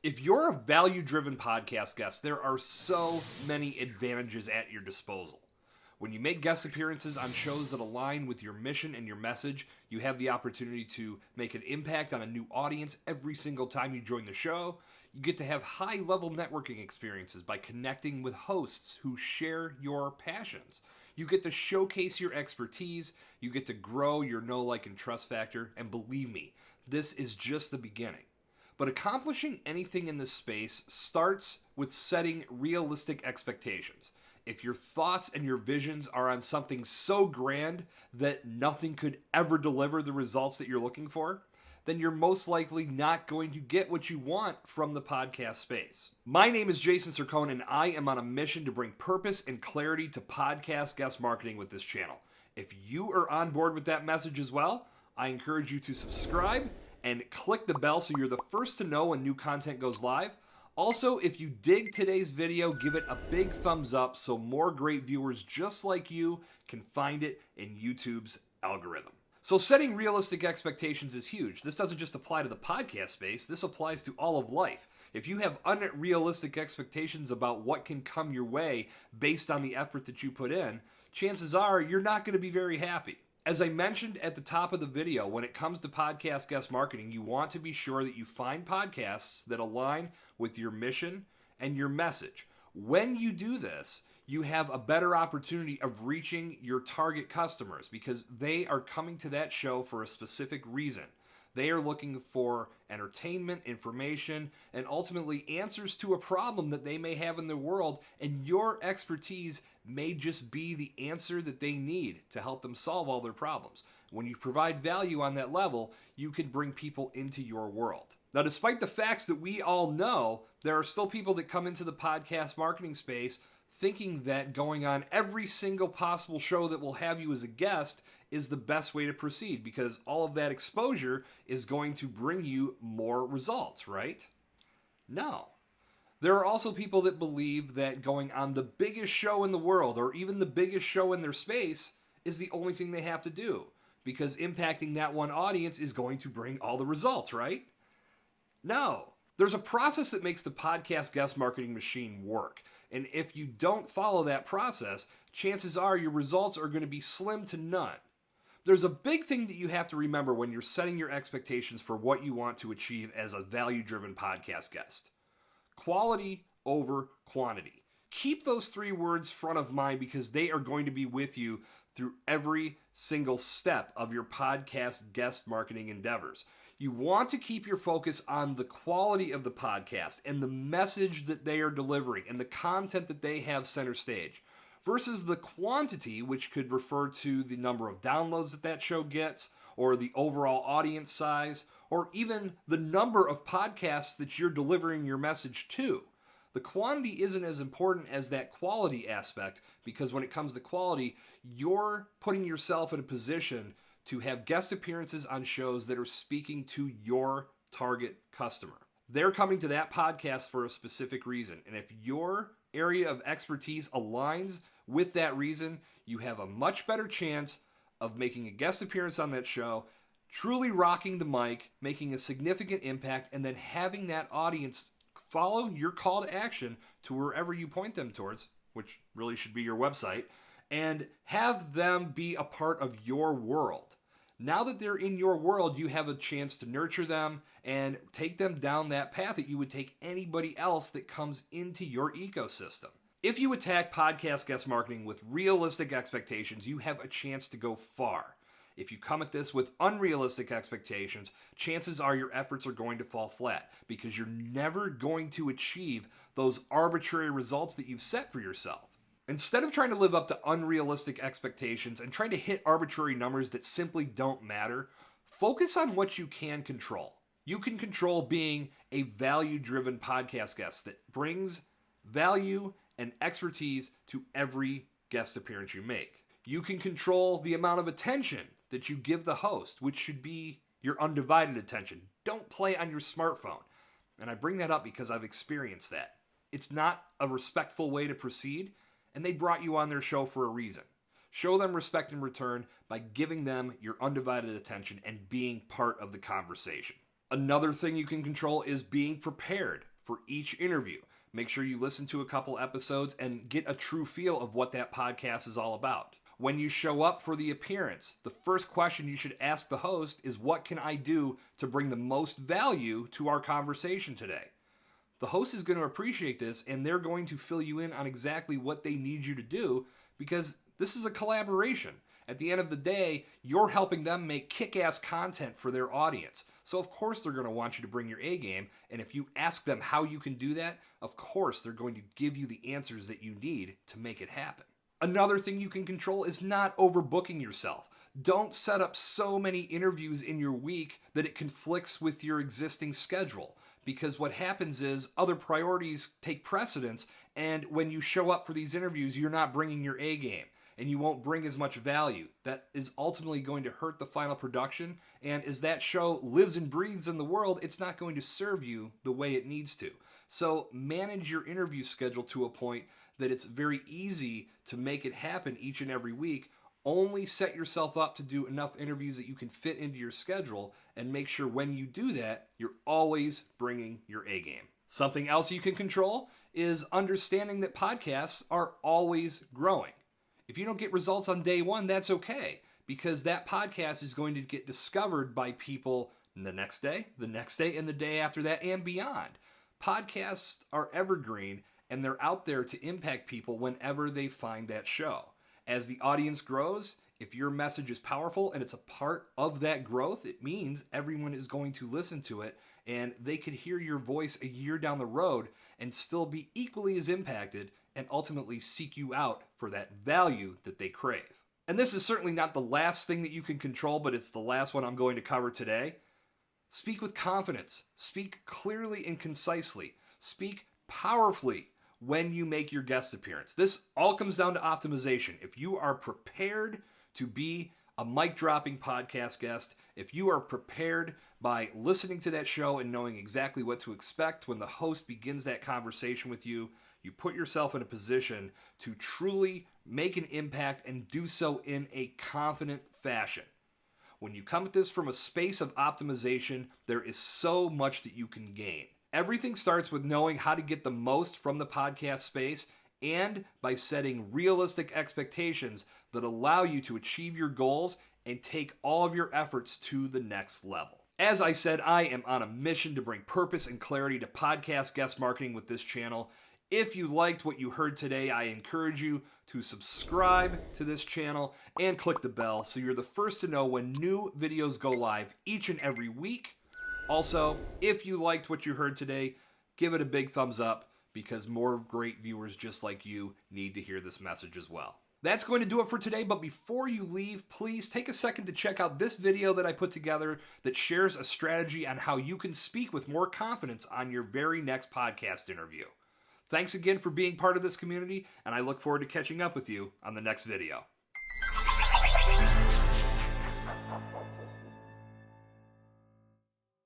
If you're a value-driven podcast guest, there are so many advantages at your disposal. When you make guest appearances on shows that align with your mission and your message, you have the opportunity to make an impact on a new audience every single time you join the show. You get to have high-level networking experiences by connecting with hosts who share your passions. You get to showcase your expertise. You get to grow your know, like, and trust factor. And believe me, this is just the beginning. But accomplishing anything in this space starts with setting realistic expectations. If your thoughts and your visions are on something so grand that nothing could ever deliver the results that you're looking for, then you're most likely not going to get what you want from the podcast space. My name is Jason Cercone, and I am on a mission to bring purpose and clarity to podcast guest marketing with this channel. If you are on board with that message as well, I encourage you to subscribe and click the bell so you're the first to know when new content goes live. Also, if you dig today's video, give it a big thumbs up so more great viewers just like you can find it in YouTube's algorithm. So setting realistic expectations is huge. This doesn't just apply to the podcast space, this applies to all of life. If you have unrealistic expectations about what can come your way based on the effort that you put in, chances are you're not going to be very happy. As I mentioned at the top of the video, when it comes to podcast guest marketing, you want to be sure that you find podcasts that align with your mission and your message. When you do this, you have a better opportunity of reaching your target customers because they are coming to that show for a specific reason. They are looking for entertainment, information, and ultimately answers to a problem that they may have in their world, and your expertise may just be the answer that they need to help them solve all their problems. When you provide value on that level, you can bring people into your world. Now, despite the facts that we all know, there are still people that come into the podcast marketing space thinking that going on every single possible show that will have you as a guest is the best way to proceed because all of that exposure is going to bring you more results, right? No. There are also people that believe that going on the biggest show in the world or even the biggest show in their space is the only thing they have to do because impacting that one audience is going to bring all the results, right? No. There's a process that makes the podcast guest marketing machine work. And if you don't follow that process, chances are your results are going to be slim to none. There's a big thing that you have to remember when you're setting your expectations for what you want to achieve as a value-driven podcast guest. Quality over quantity. Keep those three words front of mind because they are going to be with you through every single step of your podcast guest marketing endeavors. You want to keep your focus on the quality of the podcast and the message that they are delivering and the content that they have center stage versus the quantity, which could refer to the number of downloads that show gets or the overall audience size or even the number of podcasts that you're delivering your message to. The quantity isn't as important as that quality aspect because when it comes to quality, you're putting yourself in a position to have guest appearances on shows that are speaking to your target customer. They're coming to that podcast for a specific reason. And if your area of expertise aligns with that reason, you have a much better chance of making a guest appearance on that show, truly rocking the mic, making a significant impact, and then having that audience follow your call to action to wherever you point them towards, which really should be your website, and have them be a part of your world. Now that they're in your world, you have a chance to nurture them and take them down that path that you would take anybody else that comes into your ecosystem. If you attack podcast guest marketing with realistic expectations, you have a chance to go far. If you come at this with unrealistic expectations, chances are your efforts are going to fall flat because you're never going to achieve those arbitrary results that you've set for yourself. Instead of trying to live up to unrealistic expectations and trying to hit arbitrary numbers that simply don't matter, focus on what you can control. You can control being a value-driven podcast guest that brings value and expertise to every guest appearance you make. You can control the amount of attention that you give the host, which should be your undivided attention. Don't play on your smartphone. And I bring that up because I've experienced that. It's not a respectful way to proceed, and they brought you on their show for a reason. Show them respect in return by giving them your undivided attention and being part of the conversation. Another thing you can control is being prepared for each interview. Make sure you listen to a couple episodes and get a true feel of what that podcast is all about. When you show up for the appearance, the first question you should ask the host is, what can I do to bring the most value to our conversation today? The host is going to appreciate this, and they're going to fill you in on exactly what they need you to do, because this is a collaboration. At the end of the day, you're helping them make kick-ass content for their audience. So of course they're going to want you to bring your A game, and if you ask them how you can do that, of course they're going to give you the answers that you need to make it happen. Another thing you can control is not overbooking yourself. Don't set up so many interviews in your week that it conflicts with your existing schedule, because what happens is other priorities take precedence, and when you show up for these interviews, you're not bringing your A game, and you won't bring as much value. That is ultimately going to hurt the final production, and as that show lives and breathes in the world, it's not going to serve you the way it needs to. So manage your interview schedule to a point that it's very easy to make it happen each and every week. Only set yourself up to do enough interviews that you can fit into your schedule, and make sure when you do that, you're always bringing your A game. Something else you can control is understanding that podcasts are always growing. If you don't get results on day one, that's okay, because that podcast is going to get discovered by people the next day, and the day after that, and beyond. Podcasts are evergreen, and they're out there to impact people whenever they find that show. As the audience grows, if your message is powerful and it's a part of that growth, it means everyone is going to listen to it, and they could hear your voice a year down the road and still be equally as impacted and ultimately seek you out for that value that they crave. And this is certainly not the last thing that you can control, but it's the last one I'm going to cover today. Speak with confidence. Speak clearly and concisely. Speak powerfully when you make your guest appearance. This all comes down to optimization. If you are prepared to be a mic-dropping podcast guest, if you are prepared by listening to that show and knowing exactly what to expect when the host begins that conversation with you, you put yourself in a position to truly make an impact and do so in a confident fashion. When you come at this from a space of optimization, there is so much that you can gain. Everything starts with knowing how to get the most from the podcast space, and by setting realistic expectations that allow you to achieve your goals and take all of your efforts to the next level. As I said, I am on a mission to bring purpose and clarity to podcast guest marketing with this channel. If you liked what you heard today, I encourage you to subscribe to this channel and click the bell so you're the first to know when new videos go live each and every week. Also, if you liked what you heard today, give it a big thumbs up, because more great viewers just like you need to hear this message as well. That's going to do it for today, but before you leave, please take a second to check out this video that I put together that shares a strategy on how you can speak with more confidence on your very next podcast interview. Thanks again for being part of this community, and I look forward to catching up with you on the next video.